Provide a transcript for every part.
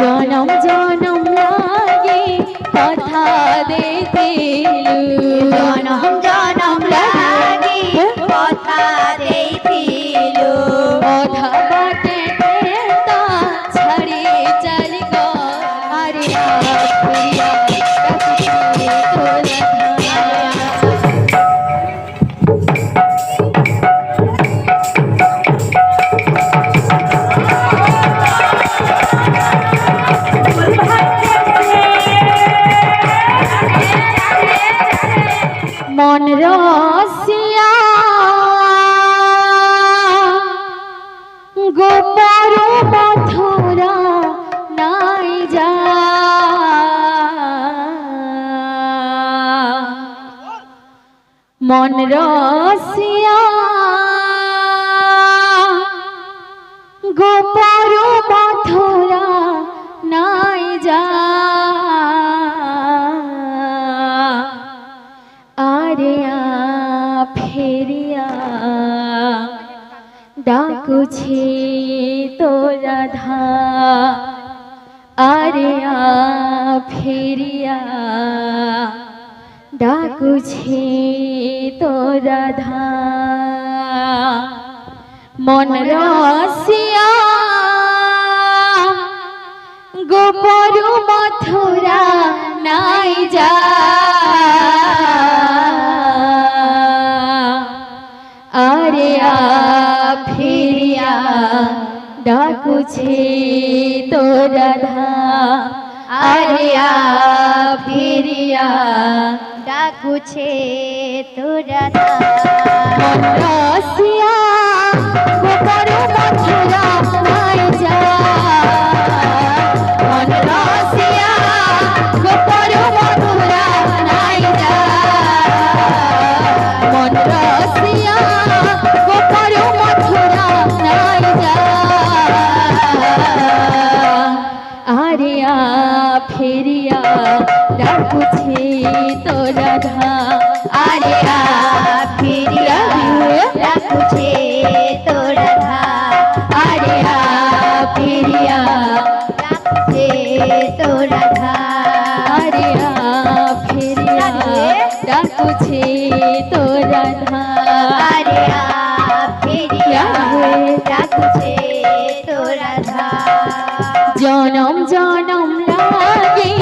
জনম জনম লাগে কথা দেইতিলু জনম জনম লাগি কথা দেইতিলু অধা বাটে তা ছাড়ি চল গো আরে প্রিয়া মন রসিয়া গোপর মথুরা নাই যা মন রসিয়া গোপর মথুরা নাই যা আরিয়া ফেরিয়া ডাকুছি তো রাধা আরিয়া ফেরিয়া ডাকুছি তো রাধা মন রসিয়া গোপর মথুরা নাই যা আরিয়া ফিরিয়া ডাকুছি তো রাধা আরিয়া ফিরিয়া ডাকুছে তো রাধা মন রসিয়া গোপর মথুরা নাই যা মন রসিয়া গোপর মথুরা নাই যা মন রসিয়া গোপর মথুরা নাই যা আরিয়া ফেরিয়া ডাকুছি তো রাধা আরিয়া ফিরিয়া ডাকুছে তো রাধা আরিয়া ফেরিয়া ডাকুছে তো রাধা আরিয়া ফেরিয়া ডাকুছি তো রাধা আরিয়া ফিরিয়া ডাকুছে তো রাধা জনম জনম লাগে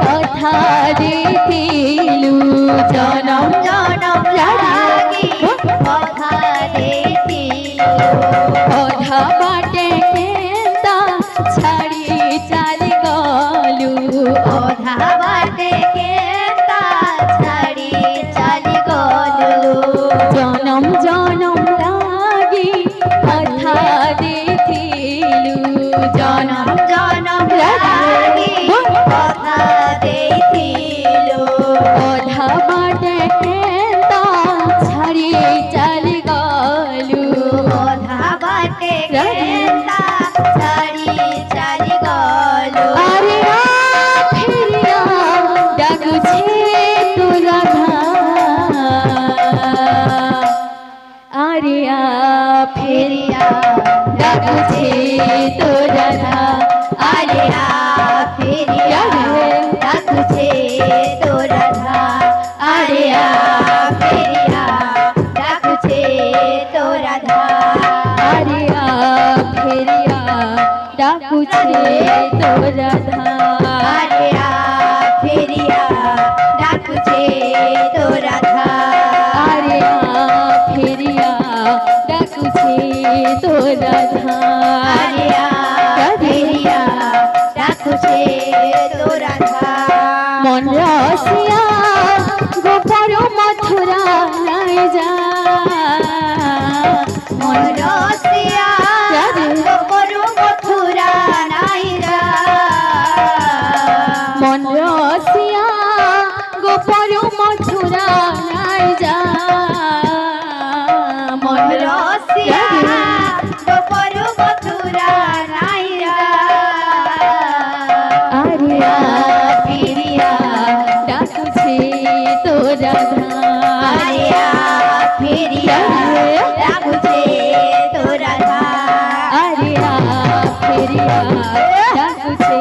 কথা দিতিলু জনম জনম লাগি কথা দেইতিলু অধা বাটে তা ছাড়ি চাল গলু অধা বাটে কেতা ছাড়ি চালি গলু জনম জনম লাগি কথা দিতিলু জনম জনম লাগি কথা দেইতিলু অধা বাটে তা ছাড়ি চাল গলু অধা বাটে কেতা ছাড়ি চালি গলু আরিয়া ফিরিয়া ডাকুছে তো রাধা আরিয়া ফিরিয়া ডাকুছে তো রাধা আরিয়া ফিরিয়া ডাকুছে তো রাধা আরিয়া ফিরিয়া ডাকুছে তো রাধা আরিয়া ফিরিয়া ডাকুছে তো রাধা আরিয়া ফিরিয়া ডাকুছে তো রাধা আরিয়া ফিরিয়া ডাকুছে তো রাধা আরিয়া ফিরিয়া ডাকুছে তো রাধা মন রসিয়া গোপর মথুরা নাই যা মন রসিয়া করু মথুরা নাইরা মন রসিয়া গোপর মথুরা নাই যা মন রসিয়া করু মথুরা নাইরা আরিয়া ফিরিয়া ডাকুছে তো রাধা আরিয়া ফিরিয়া ডাকুছে তো রাধা আরিয়া ফিরিয়া ডাকুছে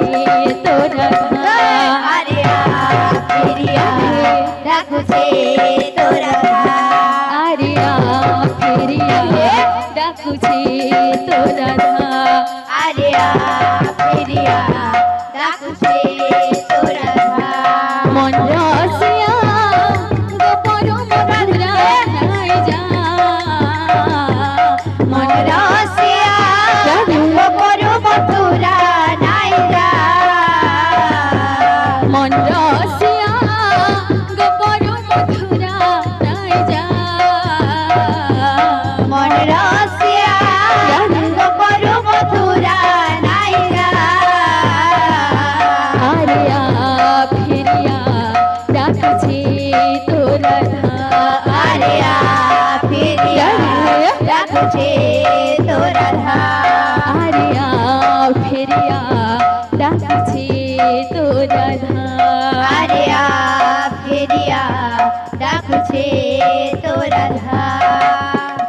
ডাকুছে তো রাধা আরিয়া ফেরিয়া ডাকছে তো রাধা আরিয়া ফেরিয়া ডাকুছে তো রাধা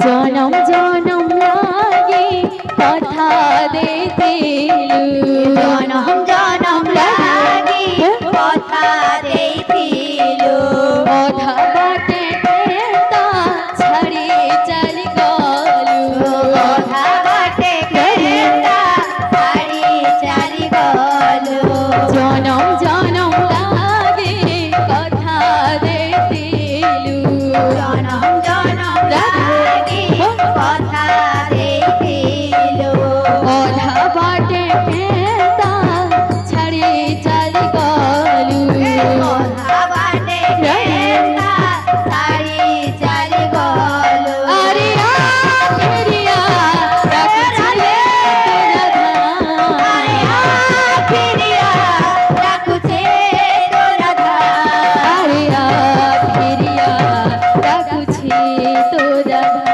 জনম জনম লাগে কথা দিতিলু জনম জনম লাগি কথা দেইতিলো অধা বাটে তা ছাড়ি চলি গলু কথা বাটে কেতা ছাড়ি চালি গলো জনম জনম লাগে কথা দিতিলু জনম জনম লাগি কথা দেইতিলো অধা বাটে তা ছাড়ি চলি গলু কথা বাটে কেতা ছাড়ি চালি গলো আরিয়া ফেরিয়া ডাকছে তো রাধা আরিয়া ফিরিয়া ডাকুছে তো রাধা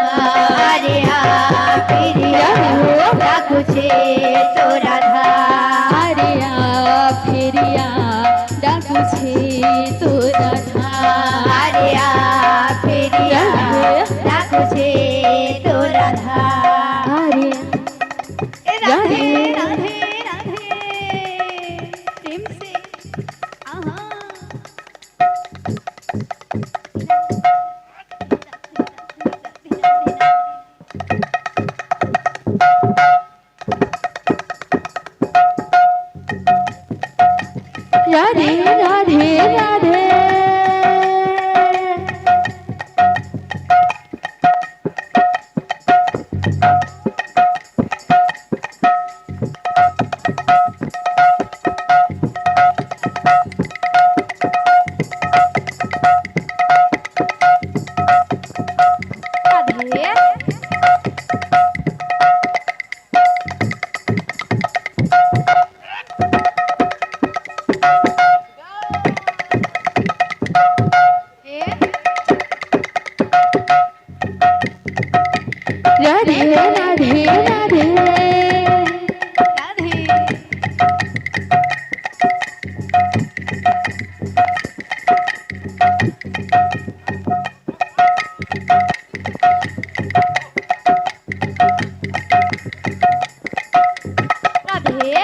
আরিয়া ফেরিয়া ডাকুছে তো রাধা আরিয়া ফেরিয়া ডাকছে তো রাধা আরিয়া ফিরিয়া ডাকুছে তো রাধা আরিয়া রাধে রাধে রাধে প্রেম से आहा রাধে রাধে রাধে राधे রাধে রাধে রাধে राधे राधे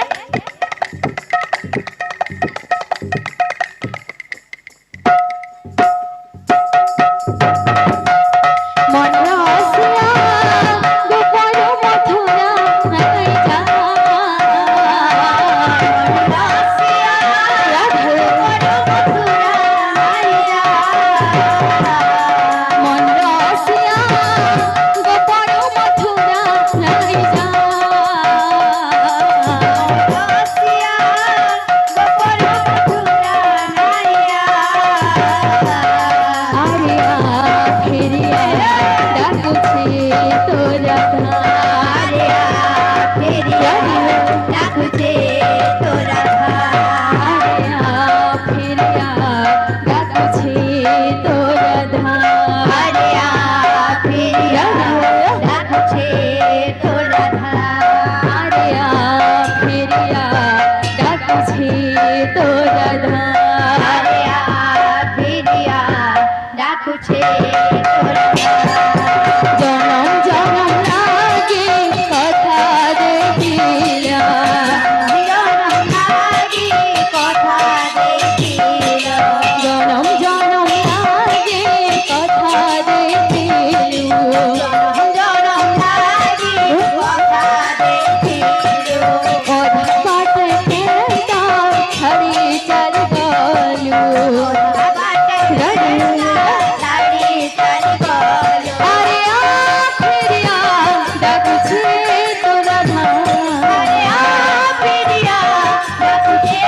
মন রসিয়া গোপন মথুরা নাই যা রাসিয়া রাধে মথুরা আইয়া মন রসিয়া গোপন মথুরা নাই যা রাসিয়া গোপন মথুরা আইয়া আরিয়া ফেরিয়া ডাকছে তো রাধা আরিয়া ফেরিয়া ডাকুছে তো রাধা আরিয়া ফেরিয়া ডাকছে তো রাধা আরিয়া ফেরিয়া ডাকুছে তো রাধা আরিয়া ফেরিয়া ডাকছে তো রাধা আরিয়া ফেরিয়া ডাকুছে তো রাধা জনম জনম লাগে কথা দেখিলা জনম লাগি কথা দেখিল জনম জনম লাগে কথা দেখিলু জনম লাগি কথা দেখিল অধা বাটে কেতা ছাড়ি চল গলু বাটে লাগি চালি গল আরিয়া ফেরিয়া ডাকছে তো রাধা আরিয়া ফেরিয়া ডাকুছে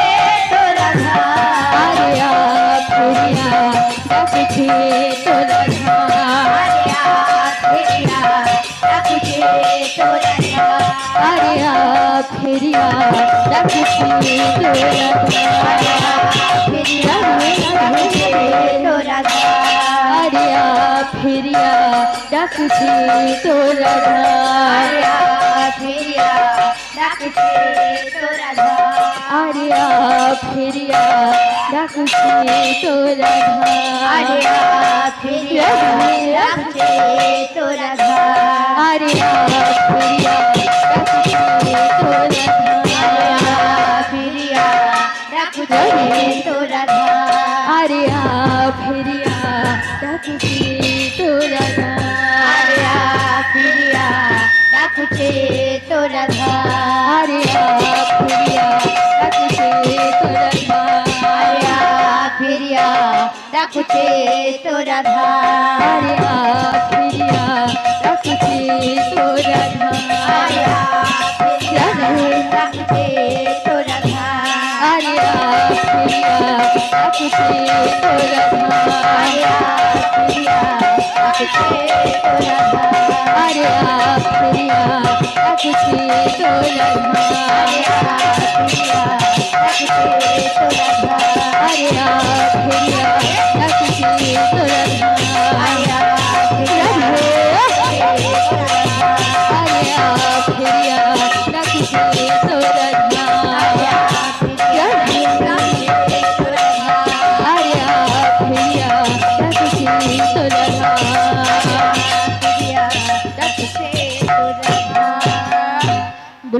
তো রাধা আরিয়া ফেরিয়া ডাকছে তো রাধা আরিয়া ফেরিয়া ডাকুছে তো রাধা আরিয়া ফেরিয়া ডাকছে তো রাধা আরিয়া ফেরিয়া ডাকুছে তো রাধা আরিয়া ফিরিয়া ডাকছে তোরা আরে ফিরিয়া ডাকছে তোরা আরে ফিরিয়া ডাকছে তোরা আরে ফিরিয়া ডাকছে তোরা আরে ফিরিয়া ডাকছে তোরা ফিরিয়া ডাকছে তোরা আরে ফিরিয়া ডাকছে তোরা আরে ফিরিয়া ডাকছে তোরা আরে ফিরিয়া ডাকছে তোরা আরে ফিরিয়া ডাকছে তোরা আরে ফিরিয়া ডাকছে তোরা আরে ফিরিয়া ডাকছে তোরা আরে ফিরিয়া ডাকছে তোরা আরে ফিরিয়া ডাকছে তোরা আরে ফিরিয়া ডাকছে তোরা আরে ফিরিয়া ডাকছে